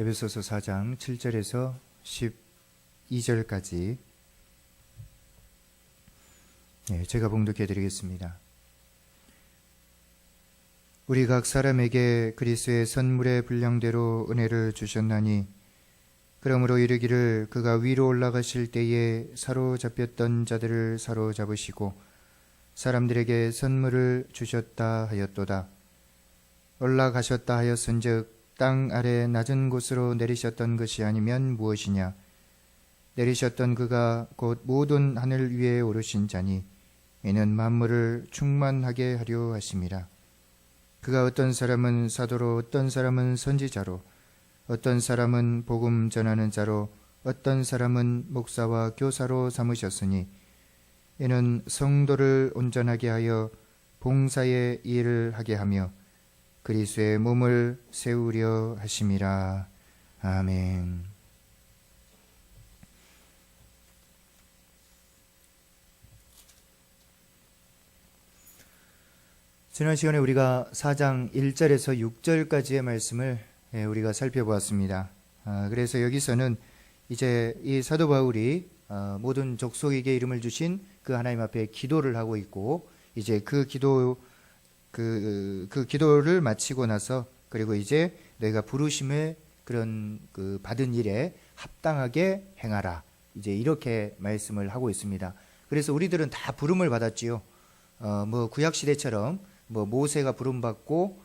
에베소서 4장 7절에서 12절까지 제가 봉독해 드리겠습니다. 우리 각 사람에게 그리스도의 선물의 분량대로 은혜를 주셨나니 그러므로 이르기를 그가 위로 올라가실 때에 사로잡혔던 자들을 사로잡으시고 사람들에게 선물을 주셨다 하였도다. 올라가셨다 하였은즉 땅 아래 낮은 곳으로 내리셨던 것이 아니면 무엇이냐. 내리셨던 그가 곧 모든 하늘 위에 오르신 자니 이는 만물을 충만하게 하려 하심이라. 그가 어떤 사람은 사도로, 어떤 사람은 선지자로, 어떤 사람은 복음 전하는 자로, 어떤 사람은 목사와 교사로 삼으셨으니 이는 성도를 온전하게 하여 봉사의 일을 하게 하며 그리스도의 몸을 세우려 하심이라. 아멘. 지난 시간에 우리가 4장 1절에서 6절까지의 말씀을 우리가 살펴보았습니다. 그래서 여기서는 이제 이 사도 바울이 모든 족속에게 이름을 주신 그 하나님 앞에 기도를 하고 있고, 이제 그 기도를 마치고 나서, 그리고 이제 너희가 부르심을 그런 받은 일에 합당하게 행하라, 이제 이렇게 말씀을 하고 있습니다. 그래서 우리들은 다 부름을 받았지요. 구약 시대처럼 모세가 부름받고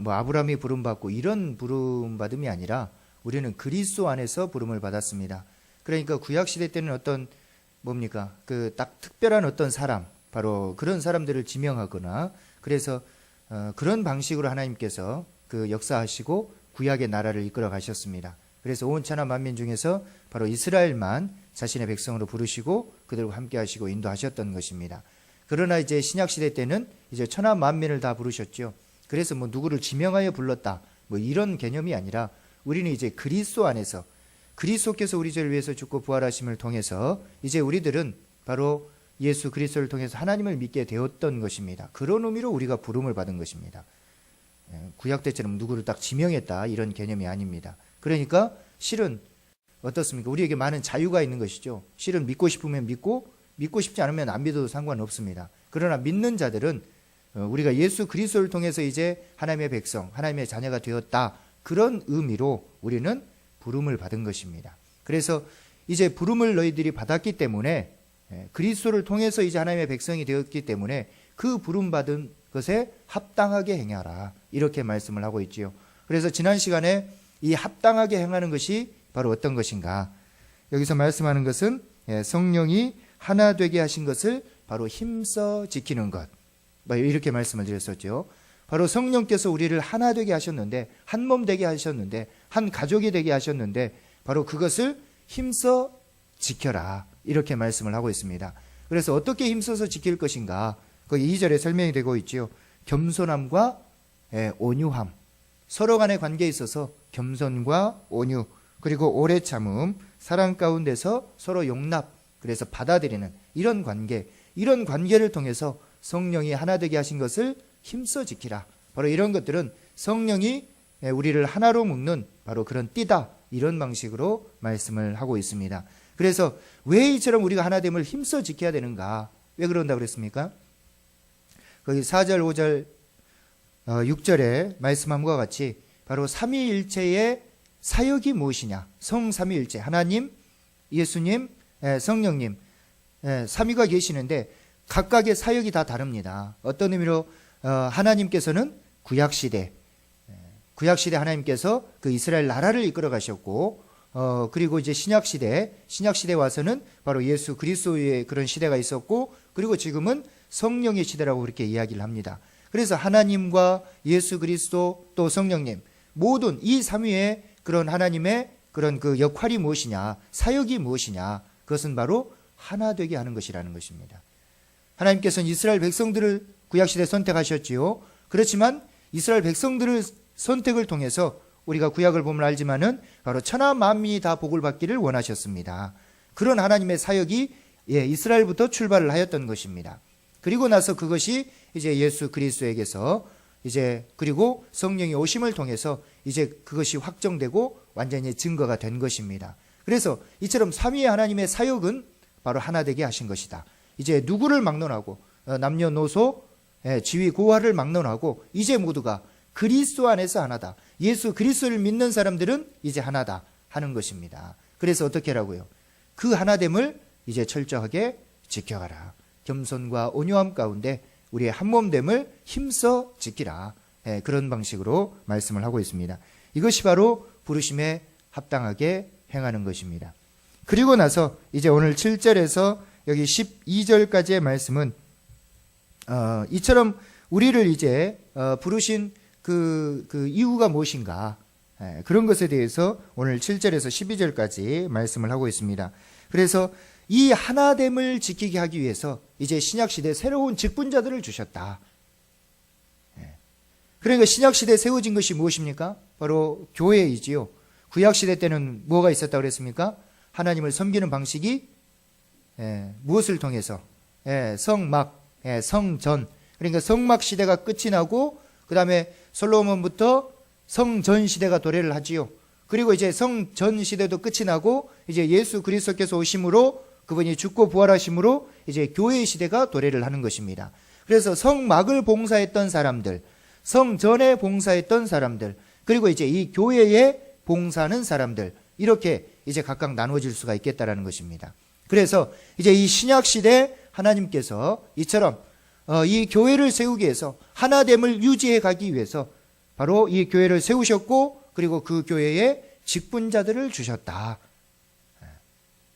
아브라함이 부름받고 이런 부름받음이 아니라 우리는 그리스도 안에서 부름을 받았습니다. 그러니까 구약 시대 때는 어떤 딱 특별한 어떤 사람, 바로 그런 사람들을 지명하거나, 그래서 그런 방식으로 하나님께서 역사하시고 구약의 나라를 이끌어 가셨습니다. 그래서 온 천하 만민 중에서 바로 이스라엘만 자신의 백성으로 부르시고 그들과 함께 하시고 인도하셨던 것입니다. 그러나 이제 신약 시대 때는 이제 천하 만민을 다 부르셨죠. 그래서 누구를 지명하여 불렀다, 이런 개념이 아니라 우리는 이제 그리스도 안에서, 그리스도께서 우리 죄를 위해서 죽고 부활하심을 통해서 이제 우리들은 바로 예수 그리스도를 통해서 하나님을 믿게 되었던 것입니다. 그런 의미로 우리가 부름을 받은 것입니다. 구약 때처럼 누구를 딱 지명했다, 이런 개념이 아닙니다. 그러니까 실은 어떻습니까? 우리에게 많은 자유가 있는 것이죠. 실은 믿고 싶으면 믿고 싶지 않으면 안 믿어도 상관없습니다. 그러나 믿는 자들은 우리가 예수 그리스도를 통해서 이제 하나님의 백성, 하나님의 자녀가 되었다, 그런 의미로 우리는 부름을 받은 것입니다. 그래서 이제 부름을 너희들이 받았기 때문에, 그리스도를 통해서 이제 하나님의 백성이 되었기 때문에 그 부름 받은 것에 합당하게 행하라, 이렇게 말씀을 하고 있지요. 그래서 지난 시간에 이 합당하게 행하는 것이 바로 어떤 것인가, 여기서 말씀하는 것은 성령이 하나 되게 하신 것을 바로 힘써 지키는 것, 이렇게 말씀을 드렸었죠. 바로 성령께서 우리를 하나 되게 하셨는데, 한 몸 되게 하셨는데, 한 가족이 되게 하셨는데, 바로 그것을 힘써 지켜라, 이렇게 말씀을 하고 있습니다. 그래서 어떻게 힘써서 지킬 것인가, 그 2절에 설명이 되고 있지요. 겸손함과 온유함, 서로 간의 관계에 있어서 겸손과 온유, 그리고 오래 참음, 사랑 가운데서 서로 용납, 그래서 받아들이는 이런 관계, 이런 관계를 통해서 성령이 하나 되게 하신 것을 힘써 지키라. 바로 이런 것들은 성령이 우리를 하나로 묶는 바로 그런 띠다, 이런 방식으로 말씀을 하고 있습니다. 그래서 왜 이처럼 우리가 하나됨을 힘써 지켜야 되는가, 왜 그런다고 그랬습니까? 거기 4절, 5절, 6절에 말씀함과 같이 바로 삼위일체의 사역이 무엇이냐, 성삼위일체, 하나님, 예수님, 성령님, 삼위가 계시는데 각각의 사역이 다 다릅니다. 어떤 의미로 하나님께서는 구약시대 하나님께서 그 이스라엘 나라를 이끌어 가셨고, 그리고 이제 신약시대 와서는 바로 예수 그리스도의 그런 시대가 있었고, 그리고 지금은 성령의 시대라고 그렇게 이야기를 합니다. 그래서 하나님과 예수 그리스도 또 성령님, 모든 이 삼위의 그런 하나님의 그런 그 역할이 무엇이냐, 사역이 무엇이냐, 그것은 바로 하나 되게 하는 것이라는 것입니다. 하나님께서는 이스라엘 백성들을 구약시대에 선택하셨지요. 그렇지만 이스라엘 백성들을 선택을 통해서 우리가 구약을 보면 알지만은 바로 천하 만민이 다 복을 받기를 원하셨습니다. 그런 하나님의 사역이 이스라엘부터 출발을 하였던 것입니다. 그리고 나서 그것이 이제 예수 그리스도에게서 이제 그리고 성령이 오심을 통해서 이제 그것이 확정되고 완전히 증거가 된 것입니다. 그래서 이처럼 삼위의 하나님의 사역은 바로 하나 되게 하신 것이다. 이제 누구를 막론하고 남녀노소 지위 고하를 막론하고 이제 모두가 그리스도 안에서 하나다. 예수 그리스도를 믿는 사람들은 이제 하나다 하는 것입니다. 그래서 어떻게 하라고요? 그 하나됨을 이제 철저하게 지켜가라. 겸손과 온유함 가운데 우리의 한몸됨을 힘써 지키라. 그런 방식으로 말씀을 하고 있습니다. 이것이 바로 부르심에 합당하게 행하는 것입니다. 그리고 나서 이제 오늘 7절에서 여기 12절까지의 말씀은 이처럼 우리를 이제 부르신 그 이유가 무엇인가, 그런 것에 대해서 오늘 7절에서 12절까지 말씀을 하고 있습니다. 그래서 이 하나됨을 지키게 하기 위해서 이제 신약시대에 새로운 직분자들을 주셨다. 그러니까 신약시대에 세워진 것이 무엇입니까? 바로 교회이지요. 구약시대 때는 뭐가 있었다고 그랬습니까? 하나님을 섬기는 방식이 무엇을 통해서? 성막, 성전. 그러니까 성막 시대가 끝이 나고 그 다음에 솔로몬부터 성전 시대가 도래를 하지요. 그리고 이제 성전 시대도 끝이 나고 이제 예수 그리스도께서 오심으로 그분이 죽고 부활하심으로 이제 교회의 시대가 도래를 하는 것입니다. 그래서 성막을 봉사했던 사람들, 성전에 봉사했던 사람들, 그리고 이제 이 교회에 봉사하는 사람들, 이렇게 이제 각각 나누어질 수가 있겠다라는 것입니다. 그래서 이제 이 신약 시대 하나님께서 이처럼 이 교회를 세우기 위해서 하나됨을 유지해 가기 위해서 바로 이 교회를 세우셨고 그리고 그 교회에 직분자들을 주셨다.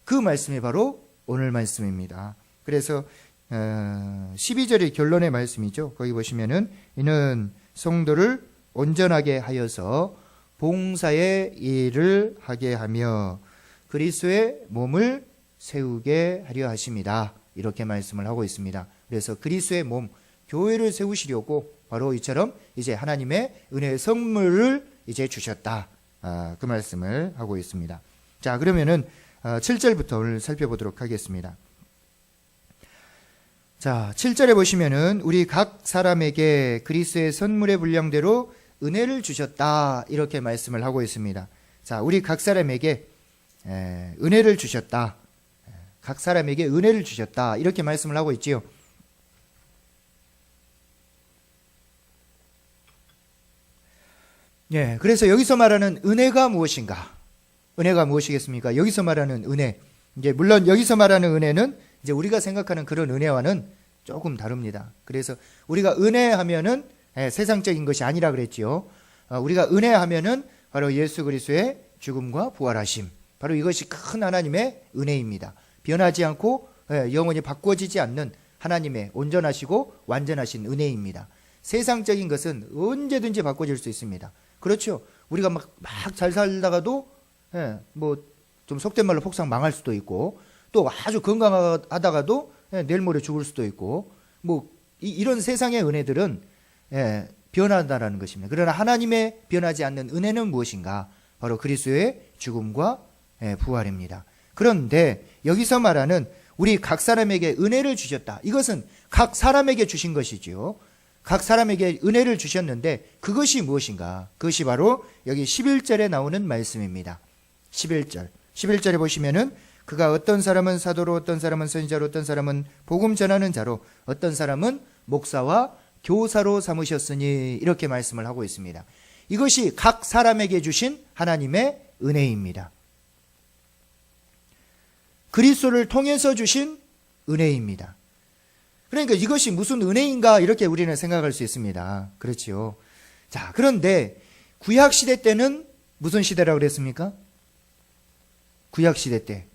그 말씀이 바로 오늘 말씀입니다. 그래서 12절의 결론의 말씀이죠. 거기 보시면은 이는 성도를 온전하게 하여서 봉사의 일을 하게 하며 그리스도의 몸을 세우게 하려 하심이다. 이렇게 말씀을 하고 있습니다. 그래서 그리스도의 몸, 교회를 세우시려고 바로 이처럼 이제 하나님의 은혜의 선물을 이제 주셨다. 그 말씀을 하고 있습니다. 자, 그러면은 7절부터 오늘 살펴보도록 하겠습니다. 자, 7절에 보시면은 우리 각 사람에게 그리스도의 선물의 분량대로 은혜를 주셨다. 이렇게 말씀을 하고 있습니다. 자, 우리 각 사람에게 은혜를 주셨다. 각 사람에게 은혜를 주셨다. 이렇게 말씀을 하고 있지요. 그래서 여기서 말하는 은혜가 무엇인가? 은혜가 무엇이겠습니까? 여기서 말하는 은혜. 이제 물론 여기서 말하는 은혜는 이제 우리가 생각하는 그런 은혜와는 조금 다릅니다. 그래서 우리가 은혜하면은 세상적인 것이 아니라 그랬지요. 우리가 은혜하면은 바로 예수 그리스도의 죽음과 부활하심. 바로 이것이 큰 하나님의 은혜입니다. 변하지 않고 영원히 바꿔지지 않는 하나님의 온전하시고 완전하신 은혜입니다. 세상적인 것은 언제든지 바꿔질 수 있습니다. 그렇죠. 우리가 막 잘 살다가도 뭐 좀 속된 말로 폭삭 망할 수도 있고 또 아주 건강하다가도 내일 모레 죽을 수도 있고 뭐 이런 세상의 은혜들은 변한다라는 것입니다. 그러나 하나님의 변하지 않는 은혜는 무엇인가? 바로 그리스도의 죽음과 부활입니다. 그런데 여기서 말하는 우리 각 사람에게 은혜를 주셨다. 이것은 각 사람에게 주신 것이지요. 각 사람에게 은혜를 주셨는데 그것이 무엇인가? 그것이 바로 여기 11절에 나오는 말씀입니다. 11절에 보시면은 그가 어떤 사람은 사도로 어떤 사람은 선지자로 어떤 사람은 복음 전하는 자로 어떤 사람은 목사와 교사로 삼으셨으니 이렇게 말씀을 하고 있습니다. 이것이 각 사람에게 주신 하나님의 은혜입니다. 그리스도를 통해서 주신 은혜입니다. 그러니까 이것이 무슨 은혜인가 이렇게 우리는 생각할 수 있습니다. 그렇지요. 자, 그런데 구약 시대 때는 무슨 시대라고 그랬습니까? 구약 시대 때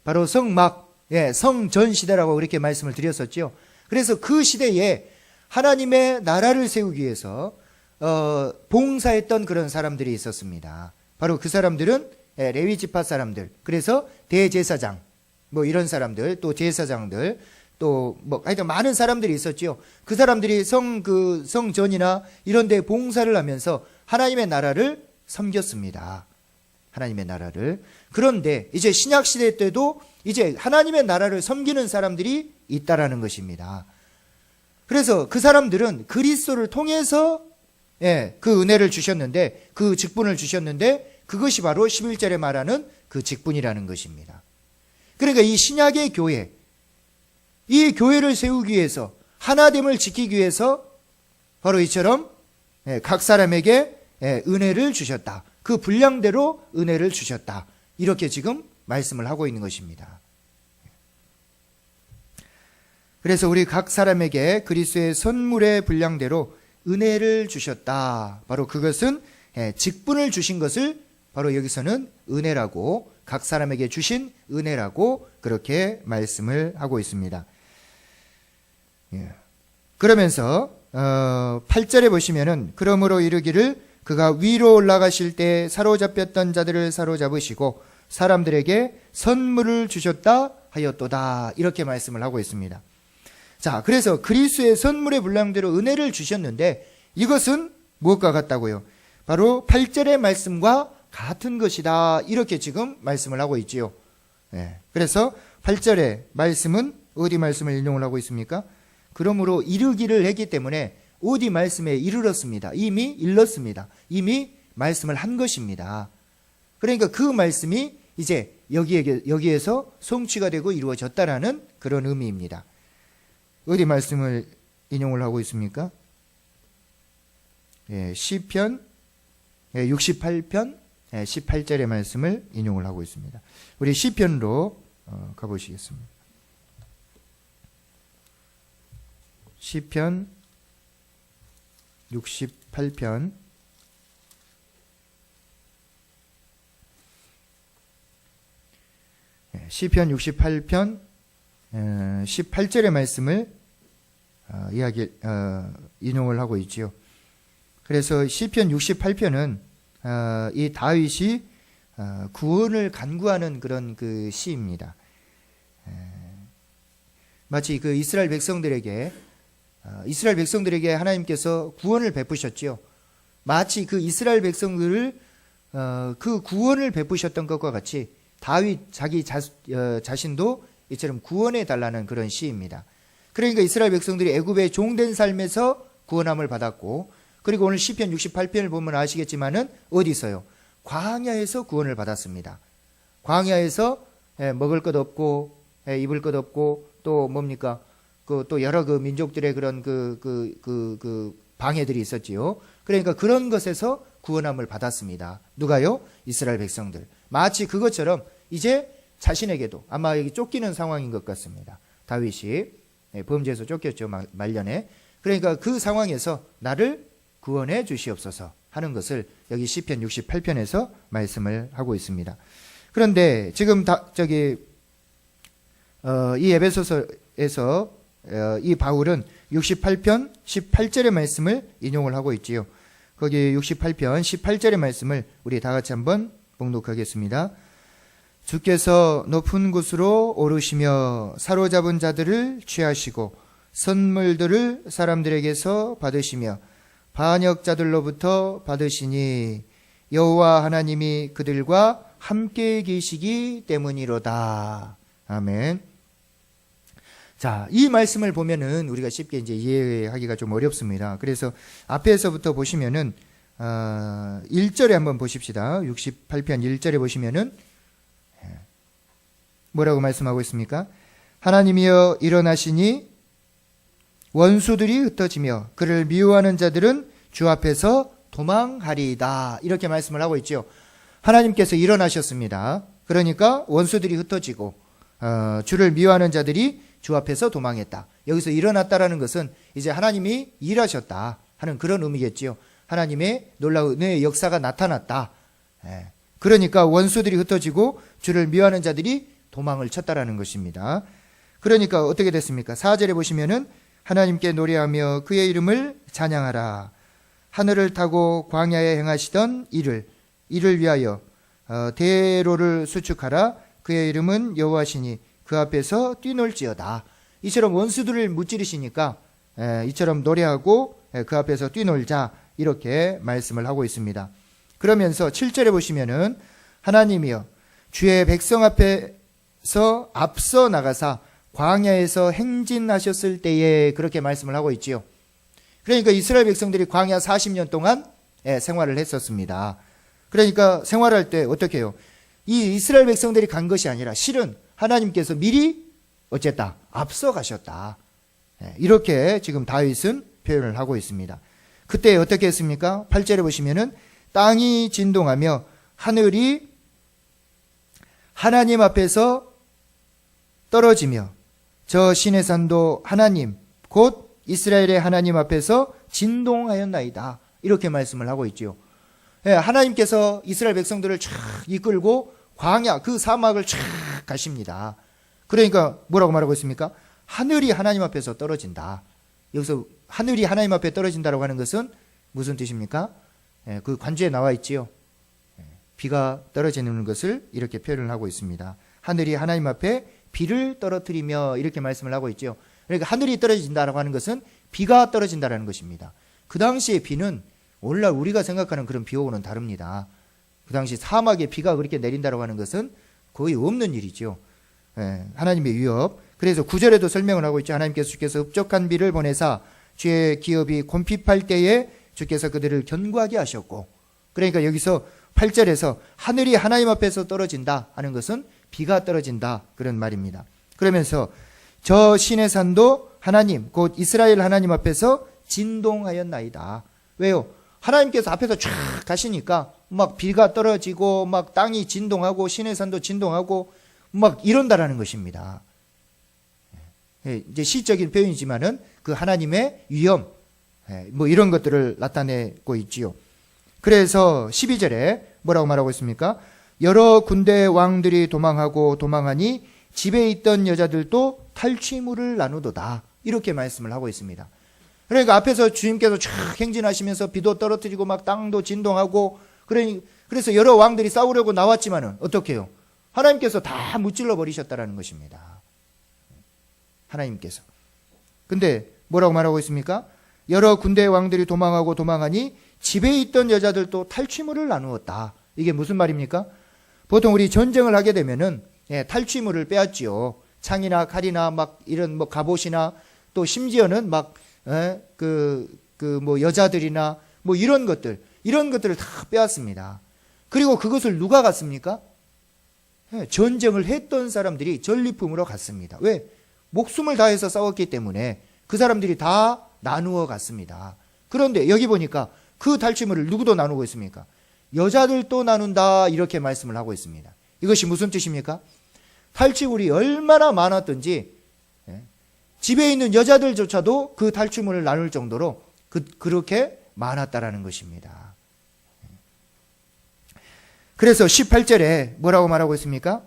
바로 성막, 성전 시대라고 그렇게 말씀을 드렸었죠. 그래서 그 시대에 하나님의 나라를 세우기 위해서 봉사했던 그런 사람들이 있었습니다. 바로 그 사람들은 레위 지파 사람들, 그래서 대제사장, 뭐 이런 사람들, 또 제사장들, 또 뭐 하여튼 많은 사람들이 있었지요. 그 사람들이 성전이나 이런 데 봉사를 하면서 하나님의 나라를 섬겼습니다. 하나님의 나라를. 그런데 이제 신약 시대 때도 이제 하나님의 나라를 섬기는 사람들이 있다라는 것입니다. 그래서 그 사람들은 그리스도를 통해서 예, 그 은혜를 주셨는데, 그 직분을 주셨는데, 그것이 바로 11절에 말하는 그 직분이라는 것입니다. 그러니까 이 신약의 교회, 이 교회를 세우기 위해서, 하나됨을 지키기 위해서 바로 이처럼 각 사람에게 은혜를 주셨다. 그 분량대로 은혜를 주셨다. 이렇게 지금 말씀을 하고 있는 것입니다. 그래서 우리 각 사람에게 그리스도의 선물의 분량대로 은혜를 주셨다. 바로 그것은 직분을 주신 것을 바로 여기서는 은혜라고, 각 사람에게 주신 은혜라고 그렇게 말씀을 하고 있습니다. 그러면서 8절에 보시면은 그러므로 이르기를 그가 위로 올라가실 때 사로잡혔던 자들을 사로잡으시고 사람들에게 선물을 주셨다 하였도다. 이렇게 말씀을 하고 있습니다. 자, 그래서 그리스도의 선물의 분량대로 은혜를 주셨는데 이것은 무엇과 같다고요? 바로 8절의 말씀과 같은 것이다. 이렇게 지금 말씀을 하고 있지요. 그래서 8절의 말씀은 어디 말씀을 인용을 하고 있습니까? 그러므로 이르기를 했기 때문에 어디 말씀에 이르렀습니다. 이미 일렀습니다. 이미 말씀을 한 것입니다. 그러니까 그 말씀이 이제 여기에서 성취가 되고 이루어졌다라는 그런 의미입니다. 어디 말씀을 인용을 하고 있습니까? 시편 68편 18절의 말씀을 인용을 하고 있습니다. 우리 시편으로 가보시겠습니다. 시편 68편 18절의 말씀을 인용을 하고 있지요. 그래서 시편 68편은 이 다윗이 구원을 간구하는 그런 그 시입니다. 마치 그 이스라엘 백성들에게 하나님께서 구원을 베푸셨지요. 마치 그 이스라엘 백성들을 그 구원을 베푸셨던 것과 같이 다윗 자기 자신도 이처럼 구원해 달라는 그런 시입니다. 그러니까 이스라엘 백성들이 애굽의 종된 삶에서 구원함을 받았고, 그리고 오늘 시편 68편을 보면 아시겠지만은 어디서요? 광야에서 구원을 받았습니다. 광야에서 먹을 것 없고 입을 것 없고 또 뭡니까? 또 여러 그 민족들의 그런 그 방해들이 있었지요. 그러니까 그런 것에서 구원함을 받았습니다. 누가요? 이스라엘 백성들. 마치 그것처럼 이제 자신에게도 아마 여기 쫓기는 상황인 것 같습니다. 다윗이 범죄에서 쫓겼죠, 말년에. 그러니까 그 상황에서 나를 구원해 주시옵소서 하는 것을 여기 시편 68편에서 말씀을 하고 있습니다. 그런데 지금 이 에베소서에서 이 바울은 68편 18절의 말씀을 인용을 하고 있지요. 거기 68편 18절의 말씀을 우리 다 같이 한번 봉독하겠습니다. 주께서 높은 곳으로 오르시며 사로잡은 자들을 취하시고 선물들을 사람들에게서 받으시며 반역자들로부터 받으시니 여호와 하나님이 그들과 함께 계시기 때문이로다. 아멘. 자, 이 말씀을 보면은 우리가 쉽게 이제 이해하기가 좀 어렵습니다. 그래서 앞에서부터 보시면은 1절에 한번 보십시다. 68편 1절에 보시면은 뭐라고 말씀하고 있습니까? 하나님이여 일어나시니 원수들이 흩어지며 그를 미워하는 자들은 주 앞에서 도망하리이다. 이렇게 말씀을 하고 있죠. 하나님께서 일어나셨습니다. 그러니까 원수들이 흩어지고 주를 미워하는 자들이 주 앞에서 도망했다. 여기서 일어났다라는 것은 이제 하나님이 일하셨다 하는 그런 의미겠지요. 하나님의 놀라운 은혜의 역사가 나타났다. 그러니까 원수들이 흩어지고 주를 미워하는 자들이 도망을 쳤다라는 것입니다. 그러니까 어떻게 됐습니까? 4절에 보시면은 하나님께 노래하며 그의 이름을 찬양하라. 하늘을 타고 광야에 행하시던 이를 위하여 대로를 수축하라. 그의 이름은 여호와시니 그 앞에서 뛰놀지어다. 이처럼 원수들을 무찌르시니까 이처럼 노래하고 그 앞에서 뛰놀자, 이렇게 말씀을 하고 있습니다. 그러면서 7절에 보시면은 하나님이여 주의 백성 앞에서 앞서 나가사 광야에서 행진하셨을 때에, 그렇게 말씀을 하고 있지요. 그러니까 이스라엘 백성들이 광야 40년 동안 생활을 했었습니다. 그러니까 생활할 때 어떻게 해요? 이 이스라엘 백성들이 간 것이 아니라 실은 하나님께서 미리 어쨌다? 앞서 가셨다. 이렇게 지금 다윗은 표현을 하고 있습니다. 그때 어떻게 했습니까? 8절에 보시면은 땅이 진동하며 하늘이 하나님 앞에서 떨어지며 저 신의 산도 하나님 곧 이스라엘의 하나님 앞에서 진동하였나이다. 이렇게 말씀을 하고 있지요. 하나님께서 이스라엘 백성들을 쫙 이끌고 광야 그 사막을 쫙 가십니다. 그러니까 뭐라고 말하고 있습니까? 하늘이 하나님 앞에서 떨어진다. 여기서 하늘이 하나님 앞에 떨어진다라고 하는 것은 무슨 뜻입니까? 그 관주에 나와 있지요. 비가 떨어지는 것을 이렇게 표현을 하고 있습니다. 하늘이 하나님 앞에 비를 떨어뜨리며 이렇게 말씀을 하고 있죠. 그러니까 하늘이 떨어진다라고 하는 것은 비가 떨어진다라는 것입니다. 그 당시의 비는 오늘날 우리가 생각하는 그런 비오고는 다릅니다. 그 당시 사막에 비가 그렇게 내린다라고 하는 것은 거의 없는 일이죠. 하나님의 위협. 그래서 9절에도 설명을 하고 있죠. 하나님께서 주께서 흡족한 비를 보내사 주의 기업이 곤핍할 때에 주께서 그들을 견고하게 하셨고, 그러니까 여기서 8절에서 하늘이 하나님 앞에서 떨어진다 하는 것은 비가 떨어진다 그런 말입니다. 그러면서 저 신의 산도 하나님 곧 이스라엘 하나님 앞에서 진동하였나이다. 왜요? 하나님께서 앞에서 쫙 가시니까 막 비가 떨어지고 막 땅이 진동하고 신의 산도 진동하고 막 이런다라는 것입니다. 이제 시적인 표현이지만은 그 하나님의 위엄 뭐 이런 것들을 나타내고 있지요. 그래서 12절에 뭐라고 말하고 있습니까? 여러 군대 왕들이 도망하고 도망하니 집에 있던 여자들도 탈취물을 나누도다. 이렇게 말씀을 하고 있습니다. 그러니까 앞에서 주님께서 쫙 행진하시면서 비도 떨어뜨리고 막 땅도 진동하고 그래서 여러 왕들이 싸우려고 나왔지만은 어떻게 해요? 하나님께서 다 무찔러 버리셨다라는 것입니다. 하나님께서. 근데 뭐라고 말하고 있습니까? 여러 군대의 왕들이 도망하고 도망하니 집에 있던 여자들도 탈취물을 나누었다. 이게 무슨 말입니까? 보통 우리 전쟁을 하게 되면은 탈취물을 빼앗지요. 창이나 칼이나 막 이런 뭐 갑옷이나 또 심지어는 막 뭐 여자들이나 뭐 이런 것들을 다 빼앗습니다. 그리고 그것을 누가 갔습니까? 전쟁을 했던 사람들이 전리품으로 갔습니다. 왜? 목숨을 다해서 싸웠기 때문에 그 사람들이 다 나누어 갔습니다. 그런데 여기 보니까 그 탈취물을 누구도 나누고 있습니까? 여자들도 나눈다 이렇게 말씀을 하고 있습니다. 이것이 무슨 뜻입니까? 탈취물이 얼마나 많았던지 집에 있는 여자들조차도 그 탈취물을 나눌 정도로 그렇게 많았다라는 것입니다. 그래서 18절에 뭐라고 말하고 있습니까?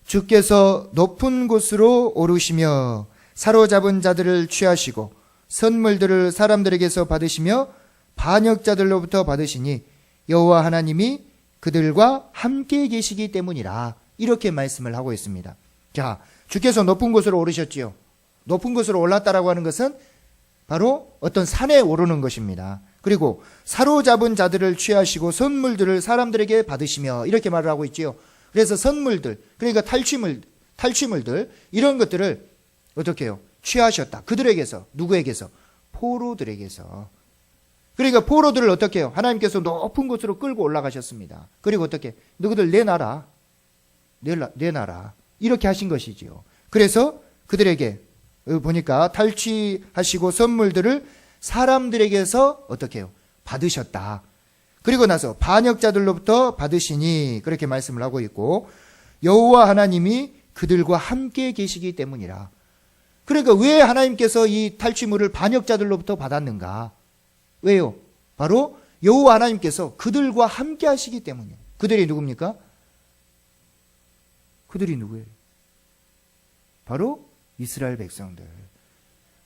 주께서 높은 곳으로 오르시며 사로잡은 자들을 취하시고 선물들을 사람들에게서 받으시며 반역자들로부터 받으시니 여호와 하나님이 그들과 함께 계시기 때문이라. 이렇게 말씀을 하고 있습니다. 자, 주께서 높은 곳으로 오르셨지요. 높은 곳으로 올랐다라고 하는 것은 바로 어떤 산에 오르는 것입니다. 그리고 사로잡은 자들을 취하시고 선물들을 사람들에게 받으시며 이렇게 말을 하고 있지요. 그래서 선물들, 그러니까 탈취물들 이런 것들을 어떻게 해요? 취하셨다. 그들에게서, 누구에게서? 포로들에게서. 그러니까 포로들을 어떻게 해요? 하나님께서 높은 곳으로 끌고 올라가셨습니다. 그리고 어떻게? 너희들 내놔라. 이렇게 하신 것이지요. 그래서 그들에게 보니까 탈취하시고 선물들을 사람들에게서 어떻게 해요? 받으셨다. 그리고 나서 반역자들로부터 받으시니 그렇게 말씀을 하고 있고 여호와 하나님이 그들과 함께 계시기 때문이라. 그러니까 왜 하나님께서 이 탈취물을 반역자들로부터 받았는가? 왜요? 바로 여호와 하나님께서 그들과 함께 하시기 때문이에요. 그들이 누굽니까? 그들이 누구예요? 바로 이스라엘 백성들.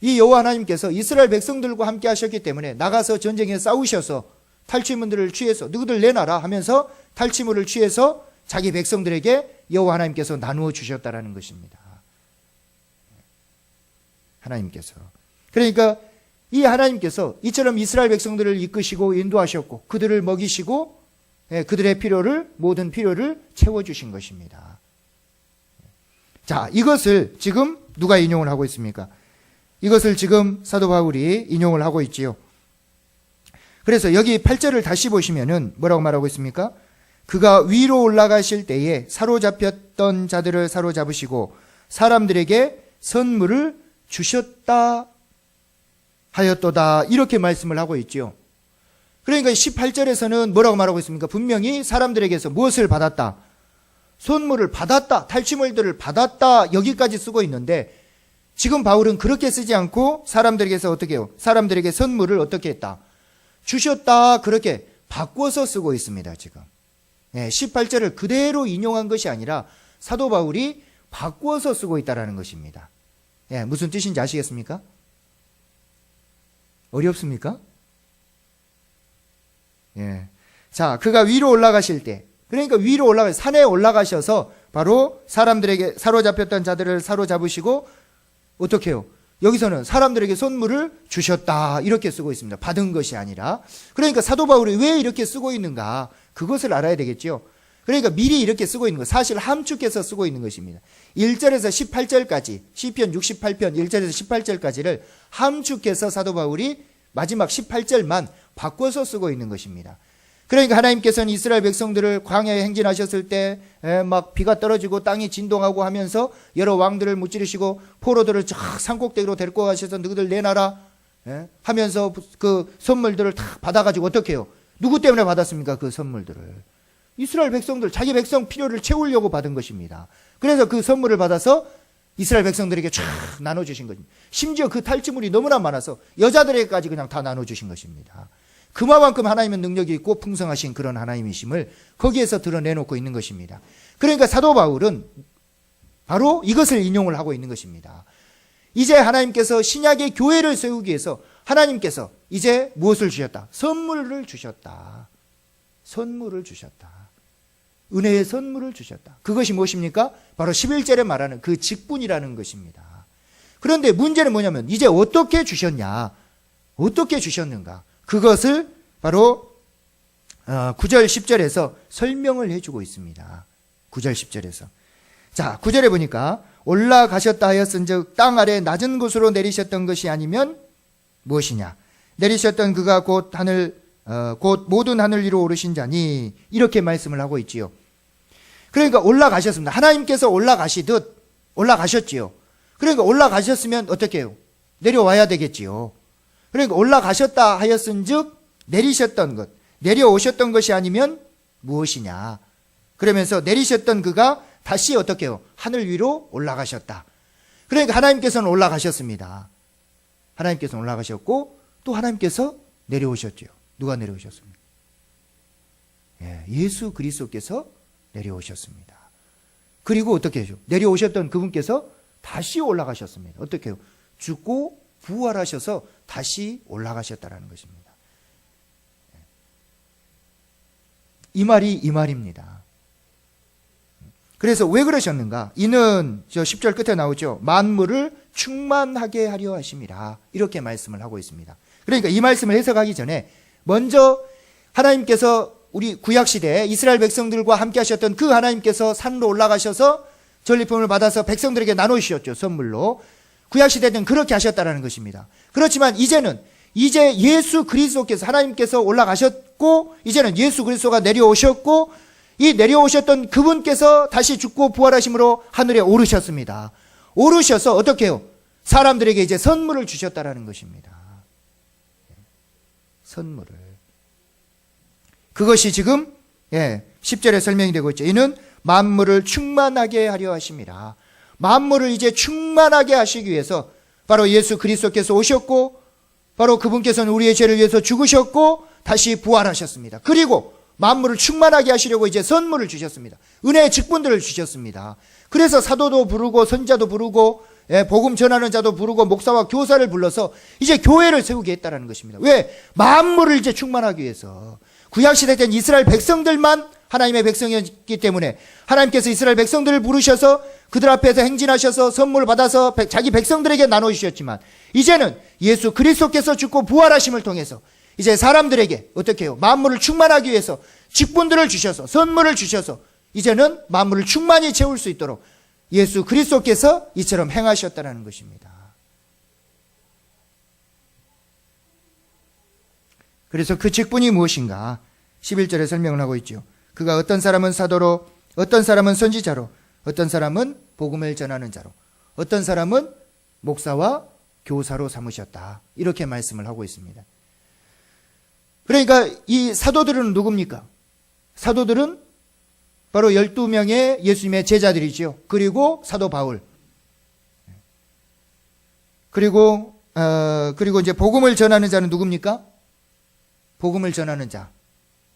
이 여호와 하나님께서 이스라엘 백성들과 함께 하셨기 때문에 나가서 전쟁에 싸우셔서 탈취물들을 취해서 너희들 내놔라 하면서 탈취물을 취해서 자기 백성들에게 여호와 하나님께서 나누어 주셨다라는 것입니다. 하나님께서. 그러니까 이 하나님께서 이처럼 이스라엘 백성들을 이끄시고 인도하셨고 그들을 먹이시고 그들의 모든 필요를 채워주신 것입니다. 자, 이것을 지금 누가 인용을 하고 있습니까? 이것을 지금 사도 바울이 인용을 하고 있지요. 그래서 여기 8절을 다시 보시면은 뭐라고 말하고 있습니까? 그가 위로 올라가실 때에 사로잡혔던 자들을 사로잡으시고 사람들에게 선물을 주셨다 하였도다. 이렇게 말씀을 하고 있죠. 그러니까 18절에서는 뭐라고 말하고 있습니까? 분명히 사람들에게서 무엇을 받았다? 선물을 받았다. 탈취물들을 받았다. 여기까지 쓰고 있는데 지금 바울은 그렇게 쓰지 않고 사람들에게서 어떻게 해요? 사람들에게 선물을 어떻게 했다? 주셨다. 그렇게 바꿔서 쓰고 있습니다. 지금 18절을 그대로 인용한 것이 아니라 사도 바울이 바꿔서 쓰고 있다는 것입니다. 무슨 뜻인지 아시겠습니까? 어렵습니까? 자, 그가 위로 올라가실 때, 그러니까 위로 산에 올라가셔서 바로 사람들에게 사로잡혔던 자들을 사로잡으시고 어떻게 해요? 여기서는 사람들에게 선물을 주셨다 이렇게 쓰고 있습니다. 받은 것이 아니라. 그러니까 사도 바울이 왜 이렇게 쓰고 있는가 그것을 알아야 되겠죠. 그러니까 미리 이렇게 쓰고 있는 것, 사실 함축해서 쓰고 있는 것입니다. 1절에서 18절까지 시편 68편 1절에서 18절까지를 함축해서 사도 바울이 마지막 18절만 바꿔서 쓰고 있는 것입니다. 그러니까 하나님께서는 이스라엘 백성들을 광야에 행진하셨을 때 막 비가 떨어지고 땅이 진동하고 하면서 여러 왕들을 무찌르시고 포로들을 저 산꼭대기로 데리고 가셔서 너희들 내놔라 하면서 그 선물들을 다 받아가지고 어떻게 해요? 누구 때문에 받았습니까? 그 선물들을 이스라엘 백성들, 자기 백성 필요를 채우려고 받은 것입니다. 그래서 그 선물을 받아서 이스라엘 백성들에게 쫙 나눠주신 것입니다. 심지어 그 탈취물이 너무나 많아서 여자들에게까지 그냥 다 나눠주신 것입니다. 그만큼 하나님은 능력이 있고 풍성하신 그런 하나님이심을 거기에서 드러내놓고 있는 것입니다. 그러니까 사도 바울은 바로 이것을 인용을 하고 있는 것입니다. 이제 하나님께서 신약의 교회를 세우기 위해서 하나님께서 이제 무엇을 주셨다? 선물을 주셨다. 선물을 주셨다. 은혜의 선물을 주셨다. 그것이 무엇입니까? 바로 11절에 말하는 그 직분이라는 것입니다. 그런데 문제는 뭐냐면 이제 어떻게 주셨냐? 어떻게 주셨는가? 그것을 바로 9절 10절에서 설명을 해주고 있습니다. 9절 10절에서. 자, 9절에 보니까 올라가셨다 하였은즉 땅 아래 낮은 곳으로 내리셨던 것이 아니면 무엇이냐? 내리셨던 그가 곧 모든 하늘 위로 오르신 자니 이렇게 말씀을 하고 있지요. 그러니까 올라가셨습니다. 하나님께서 올라가시듯 올라가셨지요. 그러니까 올라가셨으면 어떻게 해요? 내려와야 되겠지요. 그러니까 올라가셨다 하였은즉 내리셨던 것, 내려오셨던 것이 아니면 무엇이냐? 그러면서 내리셨던 그가 다시 어떻게 해요? 하늘 위로 올라가셨다. 그러니까 하나님께서는 올라가셨습니다. 하나님께서는 올라가셨고 또 하나님께서 내려오셨죠. 누가 내려오셨습니까? 예수 그리스도께서 내려오셨습니다. 그리고 어떻게 해요? 내려오셨던 그분께서 다시 올라가셨습니다. 어떻게 해요? 죽고 부활하셔서 다시 올라가셨다는 것입니다. 이 말이 이 말입니다. 그래서 왜 그러셨는가? 이는 저 10절 끝에 나오죠. 만물을 충만하게 하려 하심이라. 이렇게 말씀을 하고 있습니다. 그러니까 이 말씀을 해석하기 전에 먼저 하나님께서 우리 구약시대에 이스라엘 백성들과 함께 하셨던 그 하나님께서 산으로 올라가셔서 전리품을 받아서 백성들에게 나누셨죠. 선물로. 구약시대는 그렇게 하셨다는 것입니다. 그렇지만 이제 예수 그리스도께서 하나님께서 올라가셨고 이제는 예수 그리스도가 내려오셨고 이 내려오셨던 그분께서 다시 죽고 부활하심으로 하늘에 오르셨습니다. 오르셔서 어떻게 해요? 사람들에게 이제 선물을 주셨다는 것입니다. 선물을. 그것이 지금 10절에 설명이 되고 있죠. 이는 만물을 충만하게 하려 하심이라. 만물을 이제 충만하게 하시기 위해서 바로 예수 그리스도께서 오셨고 바로 그분께서는 우리의 죄를 위해서 죽으셨고 다시 부활하셨습니다. 그리고 만물을 충만하게 하시려고 이제 선물을 주셨습니다. 은혜의 직분들을 주셨습니다. 그래서 사도도 부르고 선자도 부르고 복음 전하는 자도 부르고 목사와 교사를 불러서 이제 교회를 세우게 했다는 것입니다. 왜? 만물을 이제 충만하기 위해서. 구약시대 때는 이스라엘 백성들만 하나님의 백성이었기 때문에 하나님께서 이스라엘 백성들을 부르셔서 그들 앞에서 행진하셔서 선물을 받아서 자기 백성들에게 나눠주셨지만 이제는 예수 그리스도께서 죽고 부활하심을 통해서 이제 사람들에게 어떻게 해요? 만물을 충만하기 위해서 직분들을 주셔서 선물을 주셔서 이제는 만물을 충만히 채울 수 있도록 예수 그리스도께서 이처럼 행하셨다는 것입니다. 그래서 그 직분이 무엇인가? 11절에 설명을 하고 있죠. 그가 어떤 사람은 사도로, 어떤 사람은 선지자로, 어떤 사람은 복음을 전하는 자로, 어떤 사람은 목사와 교사로 삼으셨다. 이렇게 말씀을 하고 있습니다. 그러니까 이 사도들은 누굽니까? 사도들은 바로 12명의 예수님의 제자들이죠. 그리고 사도 바울. 그리고 이제 복음을 전하는 자는 누굽니까? 복음을 전하는 자.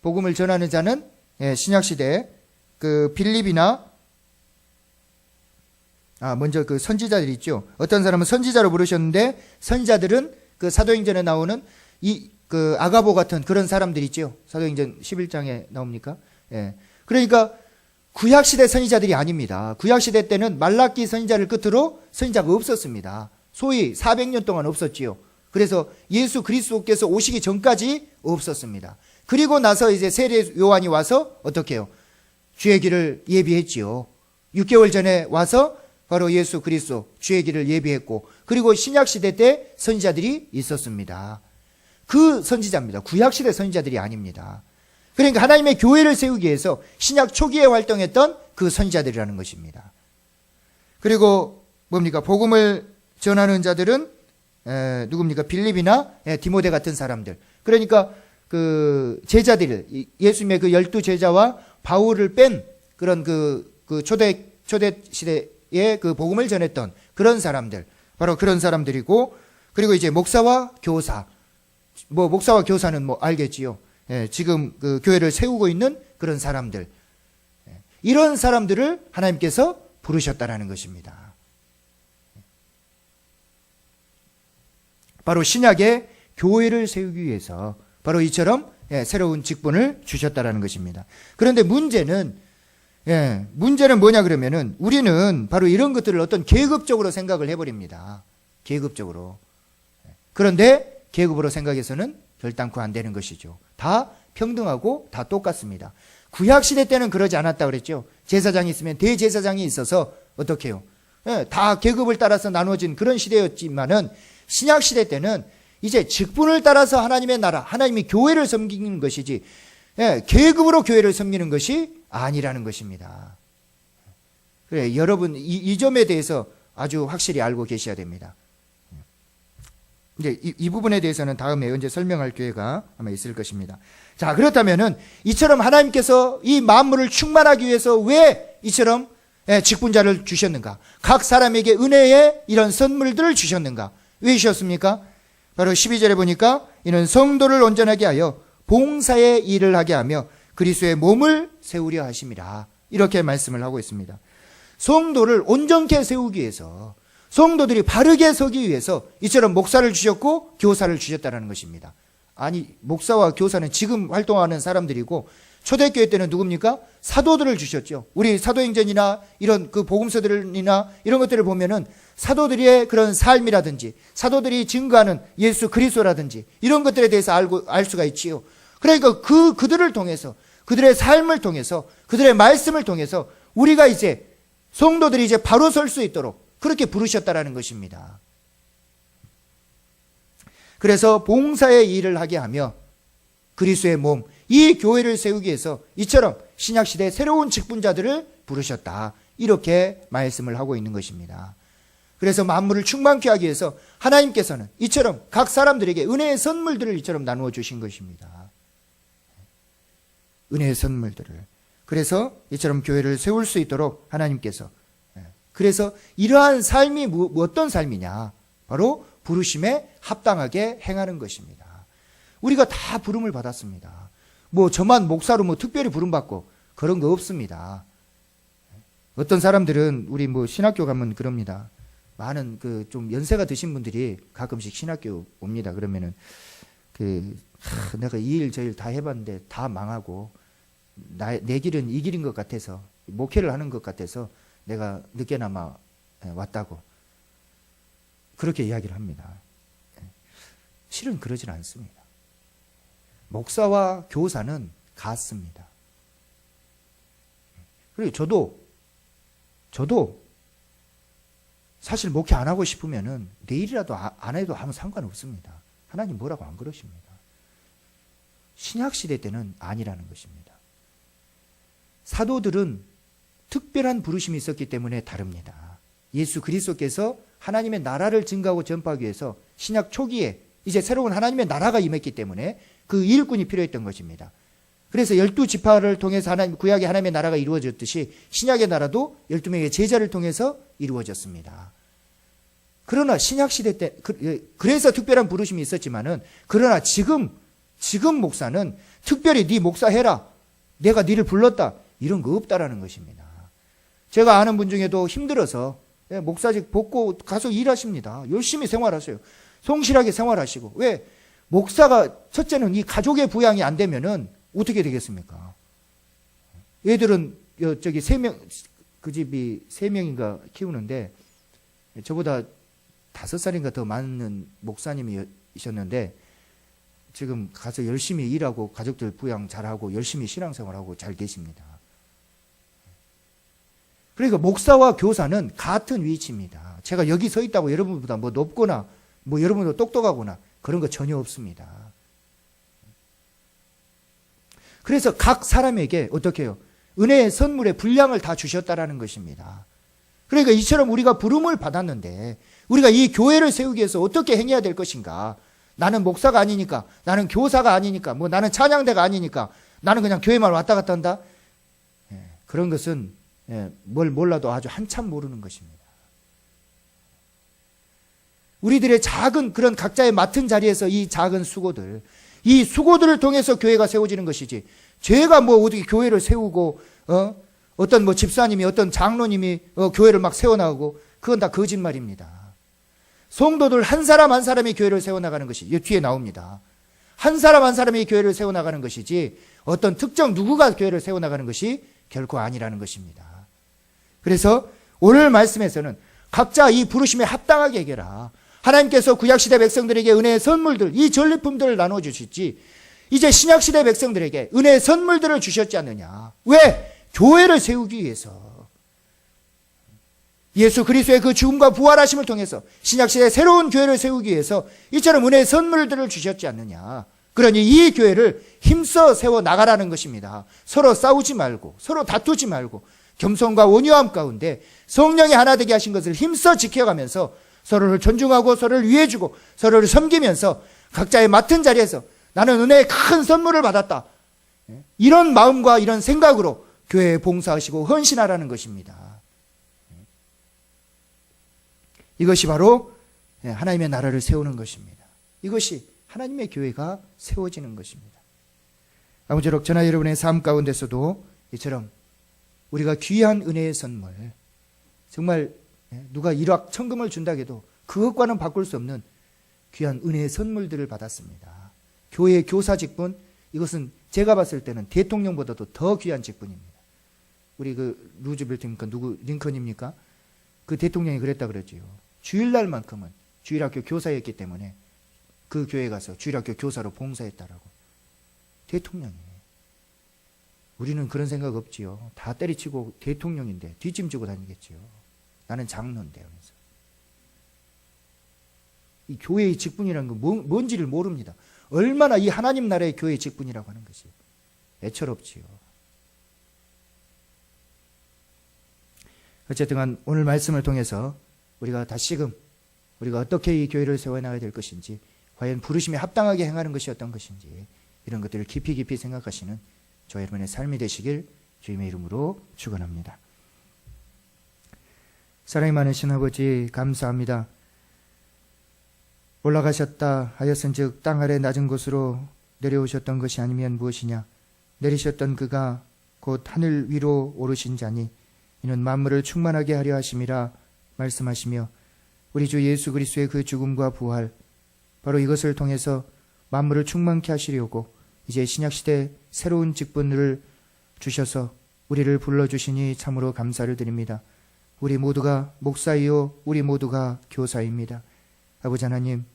복음을 전하는 자는 신약시대 그 빌립이나 먼저 그 선지자들 있죠. 어떤 사람은 선지자로 부르셨는데 선지자들은 그 사도행전에 나오는 그 아가보 같은 그런 사람들 있죠. 사도행전 11장에 나옵니까? 예. 그러니까 구약시대 선지자들이 아닙니다. 구약시대 때는 말라기 선지자를 끝으로 선지자가 없었습니다. 소위 400년 동안 없었지요. 그래서 예수 그리스도께서 오시기 전까지 없었습니다. 그리고 나서 이제 세례 요한이 와서 어떻게 해요? 주의 길을 예비했지요. 6개월 전에 와서 바로 예수 그리스도 주의 길을 예비했고, 그리고 신약시대 때 선지자들이 있었습니다. 그 선지자입니다. 구약시대 선지자들이 아닙니다. 그러니까 하나님의 교회를 세우기 위해서 신약 초기에 활동했던 그 선지자들이라는 것입니다. 그리고 뭡니까? 복음을 전하는 자들은 누굽니까? 빌립이나 디모데 같은 사람들. 그러니까 그 제자들, 예수님의 그 12제자와 바울을 뺀 그런 그 초대 시대에 그 복음을 전했던 그런 사람들, 바로 그런 사람들이고, 그리고 이제 목사와 교사. 목사와 교사는 알겠지요. 지금 그 교회를 세우고 있는 그런 사람들. 이런 사람들을 하나님께서 부르셨다라는 것입니다. 바로 신약의 교회를 세우기 위해서 바로 이처럼 새로운 직분을 주셨다라는 것입니다. 그런데 문제는 뭐냐 그러면은 우리는 바로 이런 것들을 어떤 계급적으로 생각을 해버립니다. 계급적으로. 그런데 계급으로 생각해서는 결단코 안 되는 것이죠. 다 평등하고 다 똑같습니다. 구약시대 때는 그러지 않았다 그랬죠. 제사장이 있으면 대제사장이 있어서 어떻게 해요? 다 계급을 따라서 나눠진 그런 시대였지만은 신약시대 때는 이제 직분을 따라서 하나님의 나라, 하나님의 교회를 섬기는 것이지 계급으로 교회를 섬기는 것이 아니라는 것입니다. 그래, 여러분 이 점에 대해서 아주 확실히 알고 계셔야 됩니다. 이제 이 부분에 대해서는 다음에 언제 설명할 기회가 아마 있을 것입니다. 자, 그렇다면은 이처럼 하나님께서 이 만물을 충만하기 위해서 왜 이처럼 직분자를 주셨는가? 각 사람에게 은혜의 이런 선물들을 주셨는가? 왜 주셨습니까? 바로 12절에 보니까 이는 성도를 온전하게 하여 봉사의 일을 하게 하며 그리스도의 몸을 세우려 하심이라. 이렇게 말씀을 하고 있습니다. 성도를 온전케 세우기 위해서, 성도들이 바르게 서기 위해서 이처럼 목사를 주셨고 교사를 주셨다는 것입니다. 아니, 목사와 교사는 지금 활동하는 사람들이고 초대교회 때는 누굽니까? 사도들을 주셨죠. 우리 사도행전이나 이런 그 복음서들이나 이런 것들을 보면은 사도들의 그런 삶이라든지 사도들이 증거하는 예수 그리스도라든지 이런 것들에 대해서 알 수가 있지요. 그러니까 그들을 통해서, 그들의 삶을 통해서, 그들의 말씀을 통해서 우리가 이제 성도들이 이제 바로 설 수 있도록 그렇게 부르셨다라는 것입니다. 그래서 봉사의 일을 하게 하며 그리스도의 몸, 이 교회를 세우기 위해서 이처럼 신약시대의 새로운 직분자들을 부르셨다. 이렇게 말씀을 하고 있는 것입니다. 그래서 만물을 충만케 하기 위해서 하나님께서는 이처럼 각 사람들에게 은혜의 선물들을 이처럼 나누어 주신 것입니다. 은혜의 선물들을. 그래서 이처럼 교회를 세울 수 있도록 하나님께서, 그래서 이러한 삶이 어떤 삶이냐? 바로 부르심에 합당하게 행하는 것입니다. 우리가 다 부름을 받았습니다. 저만 목사로 특별히 부름받고 그런 거 없습니다. 어떤 사람들은 우리 신학교 가면 그럽니다. 많은 좀 연세가 드신 분들이 가끔씩 신학교 옵니다. 그러면은 내가 이 일 저 일 다 해봤는데 다 망하고 내 길은 이 길인 것 같아서, 목회를 하는 것 같아서 내가 늦게나마 왔다고 그렇게 이야기를 합니다. 실은 그러진 않습니다. 목사와 교사는 같습니다. 그리고 저도 사실 목회 안 하고 싶으면은 내일이라도 안 해도 아무 상관없습니다. 하나님 뭐라고 안 그러십니다. 신약시대 때는 아니라는 것입니다. 사도들은 특별한 부르심이 있었기 때문에 다릅니다. 예수 그리스도께서 하나님의 나라를 증거하고 전파하기 위해서 신약 초기에 이제 새로운 하나님의 나라가 임했기 때문에 그 일꾼이 필요했던 것입니다. 그래서 12지파를 통해서 구약의 하나님의 나라가 이루어졌듯이 신약의 나라도 12명의 제자를 통해서 이루어졌습니다. 그러나 신약시대 때 그래서 특별한 부르심이 있었지만은, 그러나 지금 목사는 특별히 네 목사해라, 내가 네를 불렀다, 이런 거 없다라는 것입니다. 제가 아는 분 중에도 힘들어서 목사직 벗고 가서 일하십니다. 열심히 생활하세요. 성실하게 생활하시고. 왜? 목사가 첫째는 이 가족의 부양이 안 되면은 어떻게 되겠습니까? 얘들은 저기 3명, 그 집이 3명인가 키우는데 저보다 5살인가 더 많은 목사님이셨는데 지금 가서 열심히 일하고 가족들 부양 잘하고 열심히 신앙생활하고 잘 계십니다. 그러니까 목사와 교사는 같은 위치입니다. 제가 여기 서 있다고 여러분보다 뭐 높거나 뭐 여러분보다 똑똑하거나 그런 거 전혀 없습니다. 그래서 각 사람에게 어떻게 해요? 은혜의 선물의 분량을 다 주셨다라는 것입니다. 그러니까 이처럼 우리가 부름을 받았는데 우리가 이 교회를 세우기 위해서 어떻게 행해야 될 것인가? 나는 목사가 아니니까, 나는 교사가 아니니까, 뭐 나는 찬양대가 아니니까 나는 그냥 교회만 왔다 갔다 한다? 그런 것은 뭘 몰라도 아주 한참 모르는 것입니다. 우리들의 작은 그런 각자의 맡은 자리에서 이 작은 수고들, 이 수고들을 통해서 교회가 세워지는 것이지, 제가 뭐 어떻게 교회를 세우고 어떤 뭐 집사님이 어떤 장로님이 교회를 막 세워나가고, 그건 다 거짓말입니다. 성도들 한 사람 한 사람이 교회를 세워나가는 것이 뒤에 나옵니다. 한 사람 한 사람이 교회를 세워나가는 것이지 어떤 특정 누구가 교회를 세워나가는 것이 결코 아니라는 것입니다. 그래서 오늘 말씀에서는 각자 이 부르심에 합당하게 해결하. 하나님께서 구약시대 백성들에게 은혜의 선물들, 이 전리품들을 나눠주셨지, 이제 신약시대 백성들에게 은혜의 선물들을 주셨지 않느냐. 왜? 교회를 세우기 위해서. 예수 그리스도의 그 죽음과 부활하심을 통해서 신약시대의 새로운 교회를 세우기 위해서 이처럼 은혜의 선물들을 주셨지 않느냐. 그러니 이 교회를 힘써 세워나가라는 것입니다. 서로 싸우지 말고, 서로 다투지 말고, 겸손과 온유함 가운데 성령이 하나 되게 하신 것을 힘써 지켜가면서 서로를 존중하고 서로를 위해주고 서로를 섬기면서 각자의 맡은 자리에서 나는 은혜의 큰 선물을 받았다, 이런 마음과 이런 생각으로 교회에 봉사하시고 헌신하라는 것입니다. 이것이 바로 하나님의 나라를 세우는 것입니다. 이것이 하나님의 교회가 세워지는 것입니다. 아무쪼록 저나 여러분의 삶 가운데서도 이처럼 우리가 귀한 은혜의 선물, 정말 누가 일확천금을 준다고 해도 그것과는 바꿀 수 없는 귀한 은혜의 선물들을 받았습니다. 교회의 교사 직분, 이것은 제가 봤을 때는 대통령보다도 더 귀한 직분입니다. 우리 그 루즈벨트입니까? 누구 링컨입니까? 그 대통령이 그랬다 그랬지요. 주일날만큼은 주일학교 교사였기 때문에 그 교회 가서 주일학교 교사로 봉사했다라고. 대통령이. 우리는 그런 생각 없지요. 다 때리치고 대통령인데 뒷짐지고 다니겠지요. 나는 장로인데 하면서. 이 교회의 직분이라는 건 뭔지를 모릅니다. 얼마나 이 하나님 나라의 교회의 직분이라고 하는 것이 애처롭지요. 어쨌든 간 오늘 말씀을 통해서 우리가 다시금 우리가 어떻게 이 교회를 세워나가야 될 것인지, 과연 부르심에 합당하게 행하는 것이 어떤 것인지, 이런 것들을 깊이 깊이 생각하시는 저 여러분의 삶이 되시길 주님의 이름으로 축원합니다. 사랑이 많으신 아버지, 감사합니다. 올라가셨다 하였은즉 땅 아래 낮은 곳으로 내려오셨던 것이 아니면 무엇이냐. 내리셨던 그가 곧 하늘 위로 오르신 자니 이는 만물을 충만하게 하려 하심이라 말씀하시며, 우리 주 예수 그리스도의 그 죽음과 부활, 바로 이것을 통해서 만물을 충만케 하시려고 이제 신약시대 새로운 직분을 주셔서 우리를 불러주시니 참으로 감사를 드립니다. 우리 모두가 목사이요 우리 모두가 교사입니다. 아버지 하나님,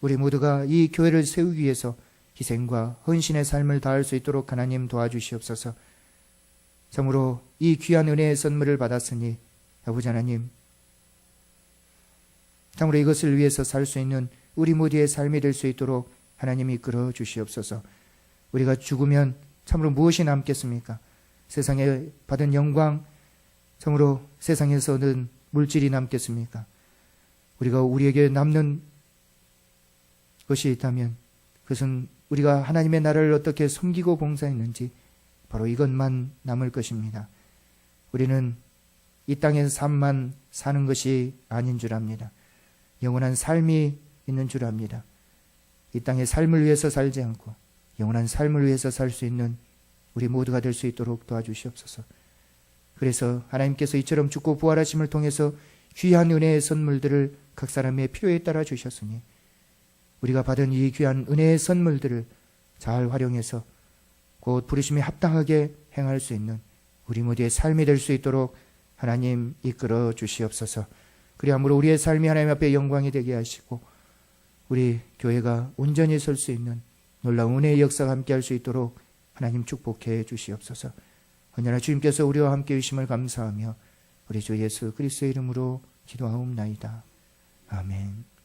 우리 모두가 이 교회를 세우기 위해서 희생과 헌신의 삶을 다할 수 있도록 하나님 도와주시옵소서. 참으로 이 귀한 은혜의 선물을 받았으니 아버지 하나님, 참으로 이것을 위해서 살 수 있는 우리 모두의 삶이 될 수 있도록 하나님 이끌어 주시옵소서. 우리가 죽으면 참으로 무엇이 남겠습니까? 세상에 받은 영광, 참으로 세상에서는 물질이 남겠습니까? 우리에게 남는 것이 있다면 그것은 우리가 하나님의 나라를 어떻게 섬기고 봉사했는지 바로 이것만 남을 것입니다. 우리는 이 땅의 삶만 사는 것이 아닌 줄 압니다. 영원한 삶이 있는 줄 압니다. 이 땅의 삶을 위해서 살지 않고 영원한 삶을 위해서 살 수 있는 우리 모두가 될 수 있도록 도와주시옵소서. 그래서 하나님께서 이처럼 죽고 부활하심을 통해서 귀한 은혜의 선물들을 각 사람의 필요에 따라 주셨으니 우리가 받은 이 귀한 은혜의 선물들을 잘 활용해서 곧 부르심에 합당하게 행할 수 있는 우리 모두의 삶이 될 수 있도록 하나님 이끌어 주시옵소서. 그리함으로 우리의 삶이 하나님 앞에 영광이 되게 하시고 우리 교회가 온전히 설 수 있는 놀라운 은혜의 역사가 함께 할 수 있도록 하나님 축복해 주시옵소서. 언제나 주님께서 우리와 함께 계심을 감사하며 우리 주 예수 그리스도의 이름으로 기도하옵나이다. 아멘.